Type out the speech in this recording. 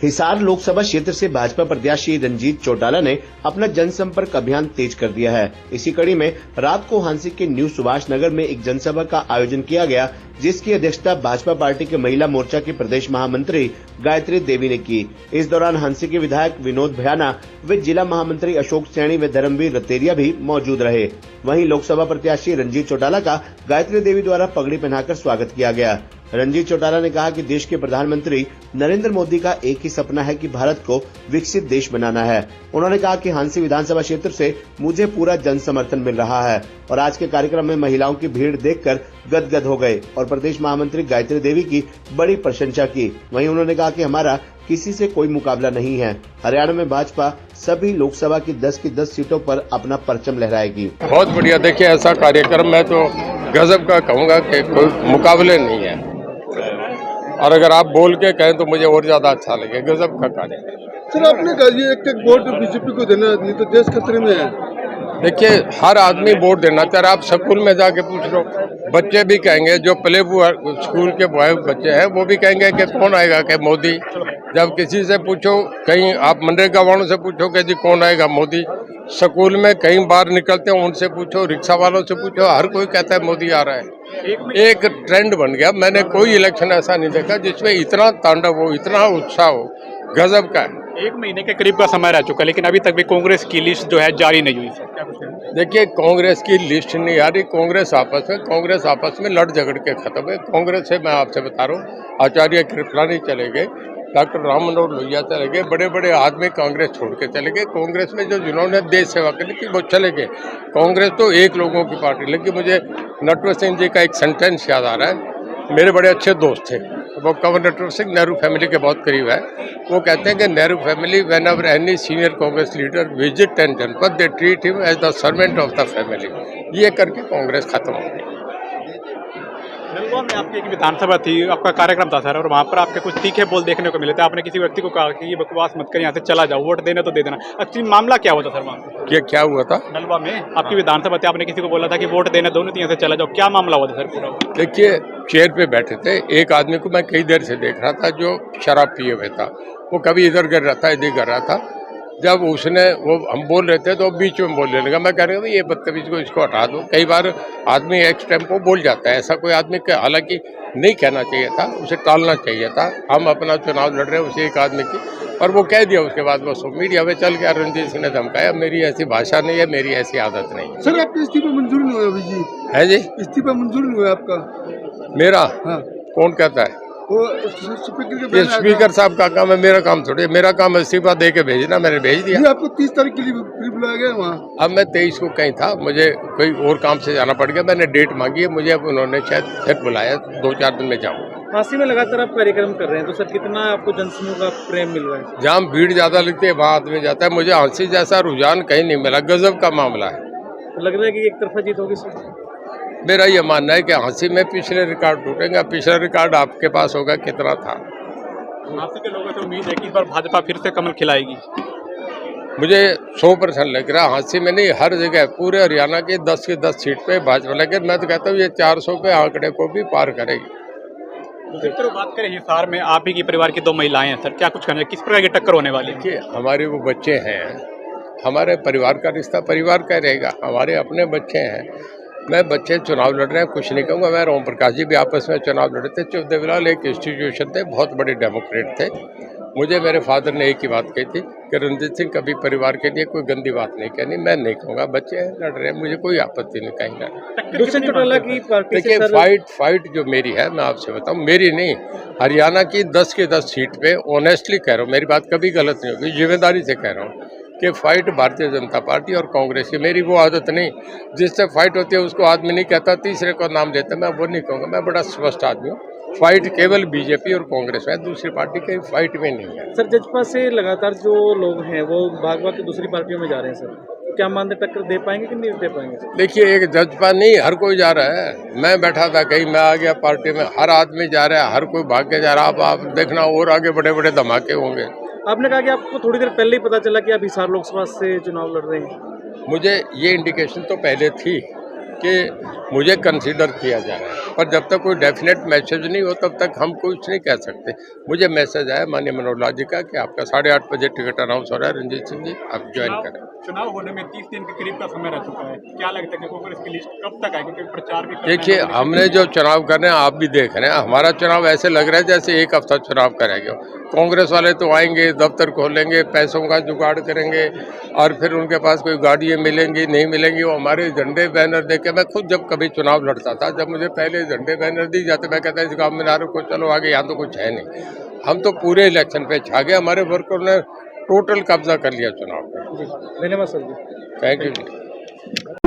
हिसार लोकसभा क्षेत्र से भाजपा प्रत्याशी रंजीत चौटाला ने अपना जनसंपर्क अभियान तेज कर दिया है। इसी कड़ी में रात को हांसी के न्यू सुभाष नगर में एक जनसभा का आयोजन किया गया, जिसकी अध्यक्षता भाजपा पार्टी के महिला मोर्चा की प्रदेश महामंत्री गायत्री देवी ने की। इस दौरान हांसी के विधायक विनोद भयाना व जिला महामंत्री अशोक सैनी व धर्मवीर रतेरिया भी मौजूद रहे। वहीं लोकसभा प्रत्याशी रंजीत चौटाला का गायत्री देवी द्वारा पगड़ी पहनाकर स्वागत किया गया। रंजीत चौटाला ने कहा कि देश के प्रधानमंत्री नरेंद्र मोदी का एक ही सपना है कि भारत को विकसित देश बनाना है। उन्होंने कहा कि हांसी विधानसभा क्षेत्र से मुझे पूरा जन समर्थन मिल रहा है और आज के कार्यक्रम में महिलाओं की भीड़ देखकर गदगद हो गए और प्रदेश महामंत्री गायत्री देवी की बड़ी प्रशंसा की। वहीं उन्होंने कहा कि हमारा किसी से कोई मुकाबला नहीं है। हरियाणा में भाजपा सभी लोकसभा की 10 की 10 सीटों पर अपना परचम लहराएगी। बहुत बढ़िया। देखिए, ऐसा कार्यक्रम मैं तो गजब का कहूँगा कि कोई मुकाबले नहीं है, और अगर आप बोल के कहें तो मुझे और ज्यादा अच्छा लगे। गजब का कार्यक्रम। सर, आपने कहा ये एक वोट बीजेपी को देना, नहीं तो देश खतरे में है। देखिए, हर आदमी वोट देना चाह रहा। आप स्कूल में जाके पूछ लो, बच्चे भी कहेंगे, जो प्ले स्कूल के बॉय बच्चे हैं वो भी कहेंगे कि कौन आएगा, कि मोदी। जब किसी से पूछो, कहीं आप मनरेगा वालों से पूछो कि जी कौन आएगा, मोदी। स्कूल में कहीं बाहर निकलते हो उनसे पूछो, रिक्शा वालों से पूछो, हर कोई कहता है मोदी आ रहा है। एक ट्रेंड बन गया। मैंने कोई इलेक्शन ऐसा नहीं देखा जिसमें इतना तांडव हो, इतना उत्साह हो। गजब का है। 1 महीने के करीब का समय रह चुका, लेकिन अभी तक भी कांग्रेस की लिस्ट जो है जारी नहीं हुई। क्या कुछ है? देखिए, कांग्रेस की लिस्ट नहीं आ रही। कांग्रेस आपस में लड़ झगड़ के खत्म है। कांग्रेस से मैं आपसे बता रहा हूँ, आचार्य कृपलानी चले गए, डॉक्टर राम मनोहर लोहिया चले गए, बड़े बड़े आदमी कांग्रेस छोड़ के चले गए। कांग्रेस में जो जिन्होंने देश सेवा करी थी वो चले गए। कांग्रेस तो एक लोगों की पार्टी। लेकिन मुझे नटवर सिंह जी का एक सेंटेंस याद आ रहा है। मेरे बड़े अच्छे दोस्त थे वो, कंवर नटवर सिंह नेहरू फैमिली के बहुत करीब है। वो कहते हैं कि Nehru family whenever any senior Congress leader visit ten Janpath they treat him as the servant of the family. ये करके कांग्रेस खत्म हो गई। नलवा में आपकी एक विधानसभा थी, आपका कार्यक्रम था सर, और वहाँ पर आपके कुछ तीखे बोल देखने को मिले थे। आपने किसी व्यक्ति को कहा कि ये बकवास मत कर, यहाँ से चला जाओ, वोट देने तो दे देना। एक्चुअली मामला क्या हुआ था सर वहाँ? क्या हुआ था? नलवा में आपकी विधानसभा थी, आपने किसी को बोला था कि वोट देने दोनों, यहाँ से चला जाओ। क्या मामला हुआ था सर पूरा? देखिए, चेयर पे बैठे थे, एक आदमी को मैं कई देर से देख रहा था जो शराब पिए हुए था। वो कभी इधर कर रहा था, इधर कर रहा था। जब उसने वो हम बोल रहे थे तो बीच में बोलने लगा। मैं कह रहा था ये बदतमीज को, इसको हटा दो। कई बार आदमी एक्स टेम्पो बोल जाता है। ऐसा कोई आदमी का हालांकि नहीं कहना चाहिए था, उसे टालना चाहिए था। हम अपना चुनाव लड़ रहे हैं उसी एक आदमी की, और वो कह दिया। उसके बाद वो मीडिया में चल गया। रणजीत सिंह ने धमकाया, मेरी ऐसी भाषा नहीं है, मेरी ऐसी आदत नहीं है। सर, आपका इस्तीफा मंजूर नहीं हुआ अभी जी? है जी, इस्तीफा मंजूर नहीं हुआ आपका? मेरा? हाँ। कौन कहता है? वो ये स्पीकर साहब का काम है, मेरा काम थोड़ी है। मेरा काम इस्तीफा दे के भेजना, मैंने भेज दिया। आपको 30 तारीख के लिए फिर बुलाया गया वहाँ? अब मैं 23 को कहीं था, मुझे कोई और काम से जाना पड़ गया। मैंने डेट मांगी है मुझे, अब उन्होंने शायद फिर बुलाया। 2-4 दिन में जाऊँगा। हांसी में लगातार आप कार्यक्रम कर रहे हैं, तो सर कितना आपको जनसमूह का प्रेम मिल रहा है? जहाँ भीड़ ज्यादा लगती है वहाँ आदमी जाता है। मुझे हांसी जैसा रुझान कहीं नहीं मिला। गजब का मामला है। तो लग रहा है कि एक तरफा जीत होगी सर? मेरा ये मानना है कि हांसी में पिछले रिकॉर्ड टूटेंगे। पिछला रिकॉर्ड आपके पास होगा कितना था? हांसी के लोगों से उम्मीद है कि इस बार भाजपा फिर से कमल खिलाएगी। मुझे 100% लग रहा है। हांसी में नहीं, हर जगह पूरे हरियाणा की 10 की 10 सीट पे भाजपा लगे। मैं तो कहता हूँ ये 400 के आंकड़े को भी पार करेगी। दूसरी तरफ बात करें, हिसार में आप ही की परिवार की 2 महिलाएं हैं सर, क्या कुछ कहना है? किस प्रकार की टक्कर होने वाली है? देखिए, हमारे वो बच्चे हैं, हमारे परिवार का रिश्ता परिवार का रहेगा। हमारे अपने बच्चे हैं। मैं बच्चे चुनाव लड़ रहे हैं, कुछ नहीं कहूँगा। मैं ओम प्रकाश जी भी आपस में चुनाव लड़े थे। चौधरीलाल एक इंस्टीट्यूशन थे, बहुत बड़े डेमोक्रेट थे। मुझे मेरे फादर ने एक ही बात कही थी कि रणजीत सिंह कभी परिवार के लिए कोई गंदी बात नहीं कहनी। मैं नहीं कहूँगा, बच्चे हैं, लड़ रहे हैं, मुझे कोई आपत्ति नहीं कहीं लड़। दुष्यंत चौटाला की पार्टी से देखिए, फाइट जो मेरी है, मैं आपसे बताऊँ, मेरी नहीं, हरियाणा की 10 की 10 सीट पे ऑनेस्टली कह रहा हूँ, मेरी बात कभी गलत नहीं होगी, जिम्मेदारी से कह रहा हूँ कि फाइट भारतीय जनता पार्टी और कांग्रेस की। मेरी वो आदत नहीं, जिससे फाइट होती है उसको आदमी नहीं कहता, तीसरे को नाम लेता। मैं वो नहीं कहूँगा। मैं बड़ा स्पष्ट आदमी हूँ। फाइट केवल बीजेपी और कांग्रेस में, दूसरी पार्टी के फाइट में नहीं है। सर, जजपा से लगातार जो लोग हैं वो भाग के दूसरी पार्टियों में जा रहे हैं सर, तो क्या मानते टक्कर दे पाएंगे कि नहीं दे पाएंगे? देखिए, एक जजपा नहीं, हर कोई जा रहा है। मैं बैठा था कहीं, मैं आ गया पार्टी में, हर आदमी जा रहा है, हर कोई भाग के जा रहा है। आप देखना और आगे बड़े बड़े धमाके होंगे। आपने कहा कि आपको थोड़ी देर पहले ही पता चला कि आप हिसार लोकसभा से चुनाव लड़ रहे हैं। मुझे ये इंडिकेशन तो पहले थी, कि मुझे कंसीडर किया जा रहा है, पर जब तक कोई डेफिनेट मैसेज नहीं हो तब तक हम कुछ नहीं कह सकते। मुझे मैसेज आया माननीय मनोहर लाल जी का कि आपका 8:30 बजे टिकट अनाउंस हो रहा है, रंजीत सिंह जी आप ज्वाइन करें। चुनाव होने में 30 दिन के करीब का समय रह चुका है, क्या लगता है कि कांग्रेस की लिस्ट कब तक आएगी, क्योंकि प्रचार भी करना है, देखिए, हमने जो चुनाव करने हैं आप भी देख रहे हैं, हमारा चुनाव ऐसे लग रहा है जैसे एक हफ्ता चुनाव करेंगे। कांग्रेस वाले तो आएंगे, दफ्तर खोलेंगे, पैसों का जुगाड़ करेंगे और फिर उनके पास कोई गाड़ियाँ मिलेंगी नहीं मिलेंगी। वो हमारे झंडे बैनर देख के, मैं खुद जब कभी चुनाव लड़ता था, जब मुझे पहले झंडे बैनर दी जाते, मैं कहता इस गाँव में ना रुको, चलो आगे, यहाँ तो कुछ है नहीं। हम तो पूरे इलेक्शन पे छा गए, हमारे वर्कर ने टोटल कब्जा कर लिया चुनाव पे। जी, धन्यवाद सर जी। Thank you.